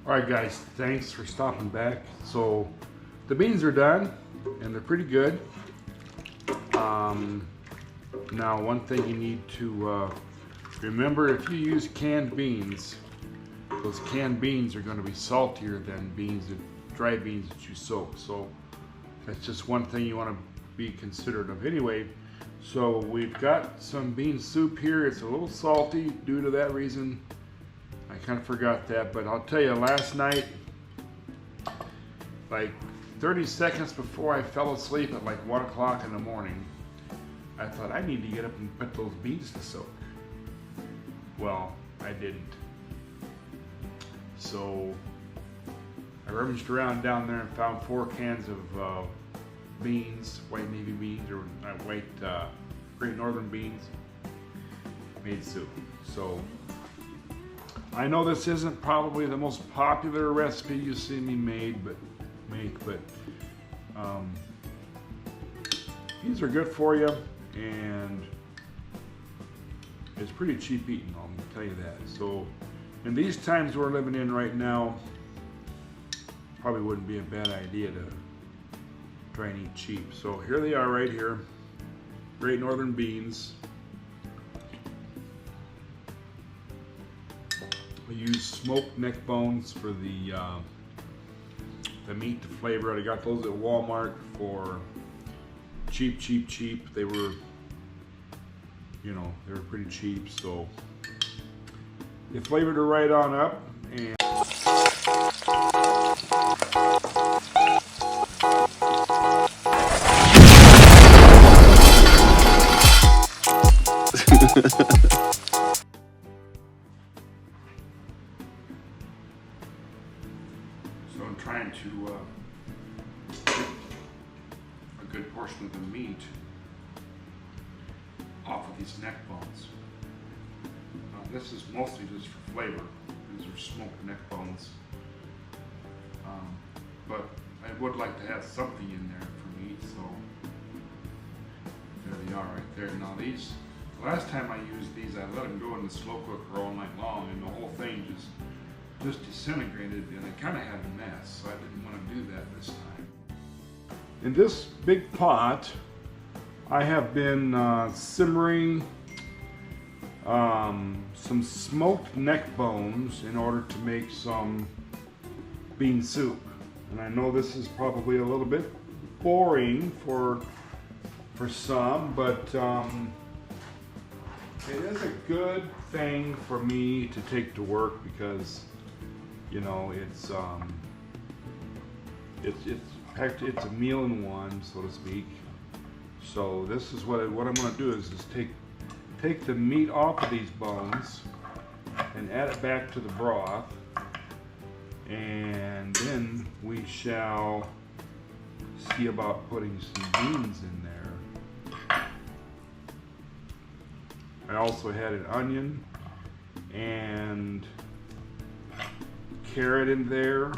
Alright guys, thanks for stopping back. So the beans are done and they're pretty good. Now one thing you need to remember, if you use canned beans, those canned beans are going to be saltier than dry beans that you soak. So that's just one thing you want to be considerate of. Anyway, so we've got some bean soup here. It's a little salty due to that reason. I kind of forgot that, but I'll tell you, last night, like 30 seconds before I fell asleep at like 1 o'clock in the morning, I thought I need to get up and put those beans to soak. Well, I didn't. So I rummaged around down there and found 4 cans of beans, white navy beans, or white Great Northern beans. Made soup. So I know this isn't probably the most popular recipe you see me make, but these are good for you, and it's pretty cheap eating, I'll tell you that. So in these times we're living in right now, probably wouldn't be a bad idea to try and eat cheap. So here they are right here, Great Northern beans. We use smoked neck bones for the meat to flavor it. I got those at Walmart for cheap. They were, they were pretty cheap, so they flavored it right on up. And so I'm trying to get a good portion of the meat off of these neck bones. This is mostly just for flavor. These are smoked neck bones. But I would like to have something in there for meat, so there they are right there. Now these, the last time I used these, I let them go in the slow cooker all night long, and the whole thing just disintegrated, and I kind of had a mess, so I didn't want to do that this time. In this big pot, I have been simmering some smoked neck bones in order to make some bean soup. And I know this is probably a little bit boring for some, but it is a good thing for me to take to work because it's a meal in one, so to speak. So this is what I'm going to do is take the meat off of these bones and add it back to the broth, and then we shall see about putting some beans in there. I also had an onion and carrot in there.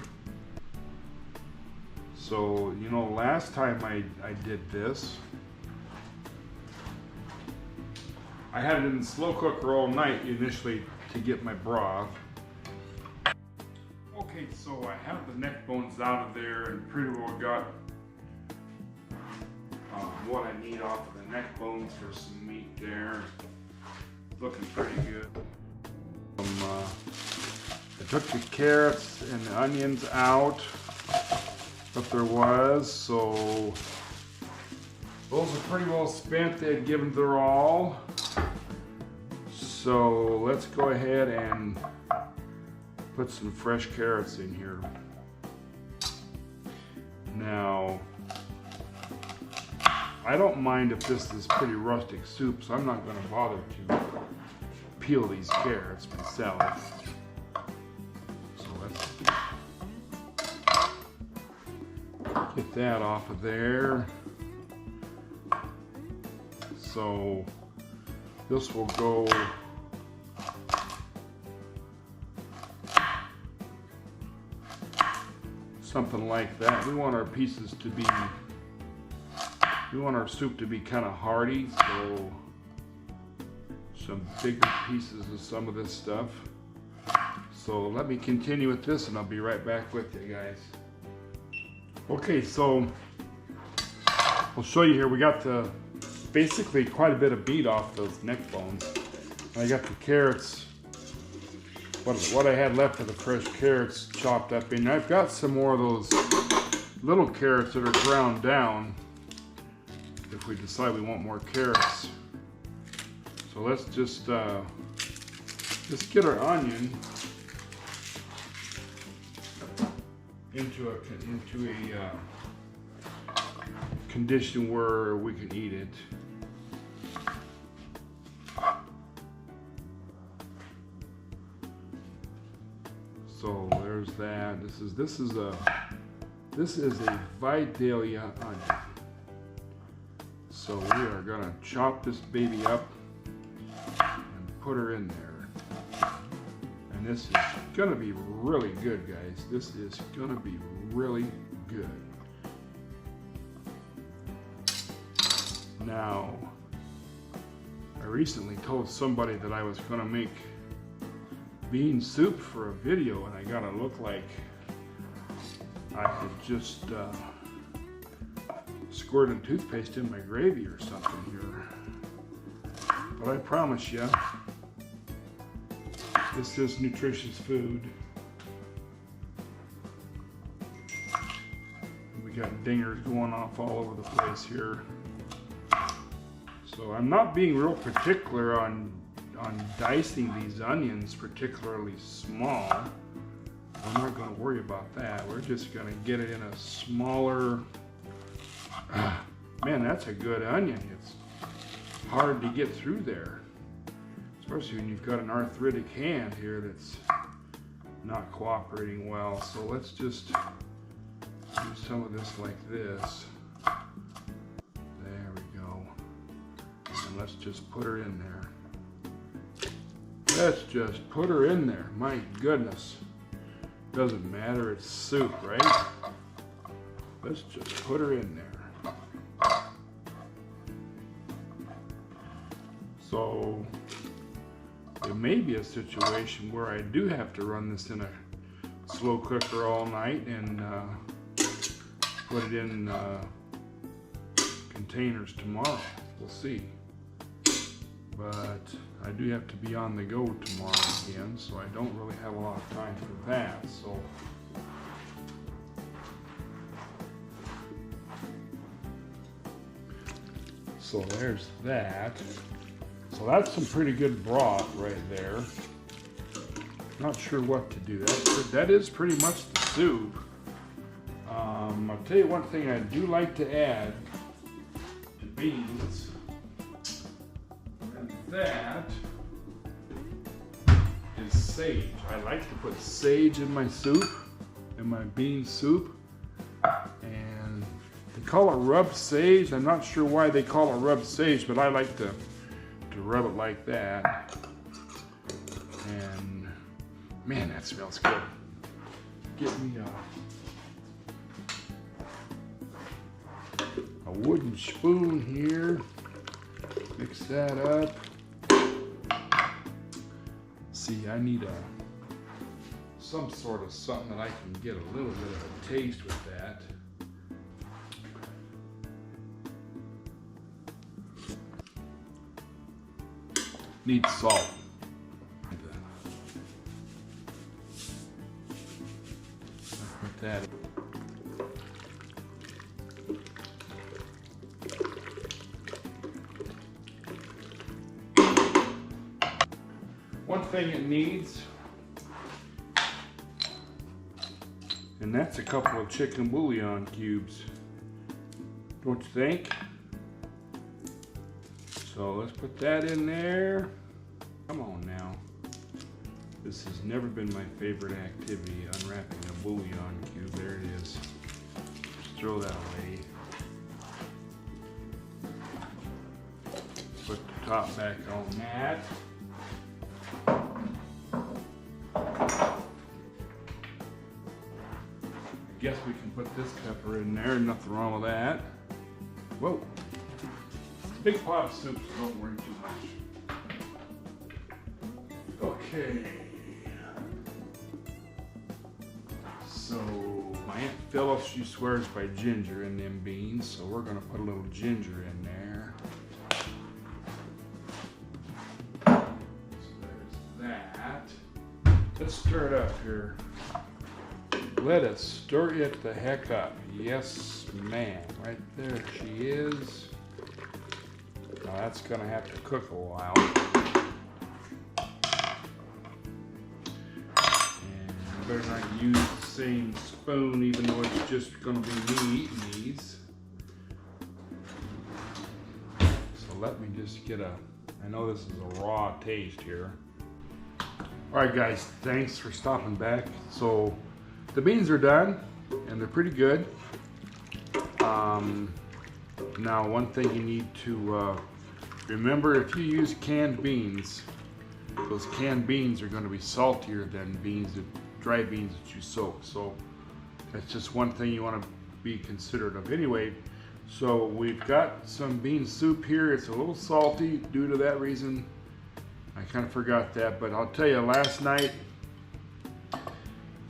So last time I did this, I had it in the slow cooker all night initially to get my broth. Okay, so I have the neck bones out of there and pretty well got what I need off of the neck bones for some meat there. Looking pretty good. I took the carrots and the onions out, what there was, so those are pretty well spent. They had given their all. So let's go ahead and put some fresh carrots in here. Now, I don't mind if this is pretty rustic soup, so I'm not going to bother to peel these carrots myself. So let's get that off of there. So this will go something like that. We want our pieces to be, we want our soup to be kind of hearty, so some bigger pieces of some of this stuff. So let me continue with this and I'll be right back with you guys. Okay, so I'll show you here. We got basically quite a bit of meat off those neck bones. I got the carrots, what I had left of the fresh carrots chopped up in. I've got some more of those little carrots that are ground down if we decide we want more carrots. So let's just get our onion into a condition where we can eat it. So there's that. This is a Vidalia onion. So we are gonna chop this baby up and put her in there. And this is gonna be really good, guys. This is gonna be really good. Now, I recently told somebody that I was gonna make bean soup for a video, and I gotta look like I could just squirt toothpaste in my gravy or something here. But I promise you, this is nutritious food. We got dingers going off all over the place here. So I'm not being real particular on dicing these onions particularly small. I'm not going to worry about that. We're just going to get it in a smaller... Man, that's a good onion. It's hard to get through there, especially when you've got an arthritic hand here that's not cooperating well. So let's just do some of this like this. There we go. And let's just put her in there. Let's just put her in there. My goodness. Doesn't matter, it's soup, right? Let's just put her in there. So it may be a situation where I do have to run this in a slow cooker all night and put it in containers tomorrow. We'll see. But I do have to be on the go tomorrow again, so I don't really have a lot of time for that. So there's that. So that's some pretty good broth right there. Not sure what to do. That is pretty much the soup. I'll tell you one thing I do like to add to beans. That is sage. I like to put sage in my soup, in my bean soup, and they call it rubbed sage. I'm not sure why they call it rubbed sage, but I like to rub it like that. And man, that smells good. Get me a wooden spoon here. Mix that up. See, I need some sort of something that I can get a little bit of a taste with that. Need salt. Put that. One thing it needs, and that's a couple of chicken bouillon cubes, don't you think? So let's put that in there. Come on now. This has never been my favorite activity, unwrapping a bouillon cube. There it is. Just throw that away. Put the top back on that. I guess we can put this pepper in there, nothing wrong with that. Whoa. It's a big pot of soup, so don't worry too much. Okay. So my Aunt Phyllis, she swears by ginger in them beans, so we're gonna put a little ginger in there. So there's that. Let's stir it up here. Let us stir it the heck up. Yes, ma'am. Right there she is. Now that's gonna have to cook a while. Better not use the same spoon, even though it's just going to be me eating these. So let me just get I know this is a raw taste here. Alright guys, thanks for stopping back. So the beans are done and they're pretty good. Now one thing you need to remember, if you use canned beans, those canned beans are going to be saltier than dry beans that you soak. So that's just one thing you want to be considerate of. Anyway, so we've got some bean soup here. It's a little salty due to that reason. I kind of forgot that, but I'll tell you, last night,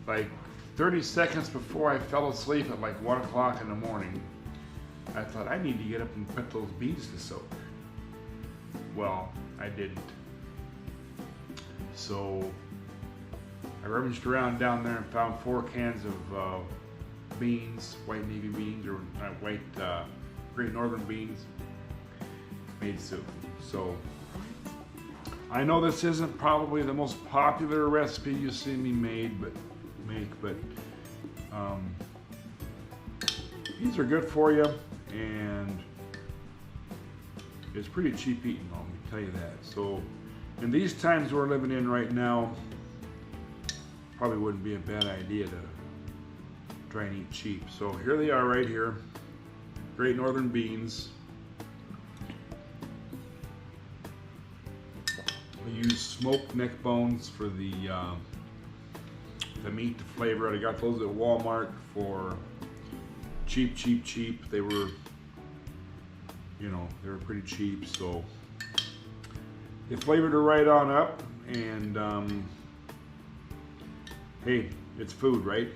like 30 seconds before I fell asleep at like 1 o'clock in the morning, I thought I need to get up and put those beans to soak. Well, I didn't. So I rummaged around down there and found 4 cans of beans, white navy beans, or white Great Northern beans. Made soup. So I know this isn't probably the most popular recipe you see me make, but these are good for you, and it's pretty cheap eating, let me tell you that. So in these times we're living in right now, probably wouldn't be a bad idea to try and eat cheap. So here they are right here, Great Northern beans. I use smoked neck bones for the meat to flavor it. I got those at Walmart for cheap. They were, they were pretty cheap, so they flavored it right on up, and hey, it's food, right?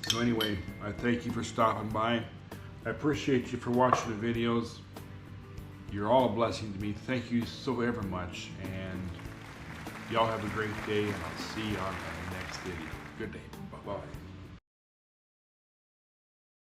So anyway, I thank you for stopping by. I appreciate you for watching the videos. You're all a blessing to me. Thank you so very much, and y'all have a great day, and I'll see you on the next video. Good day. Bye-bye.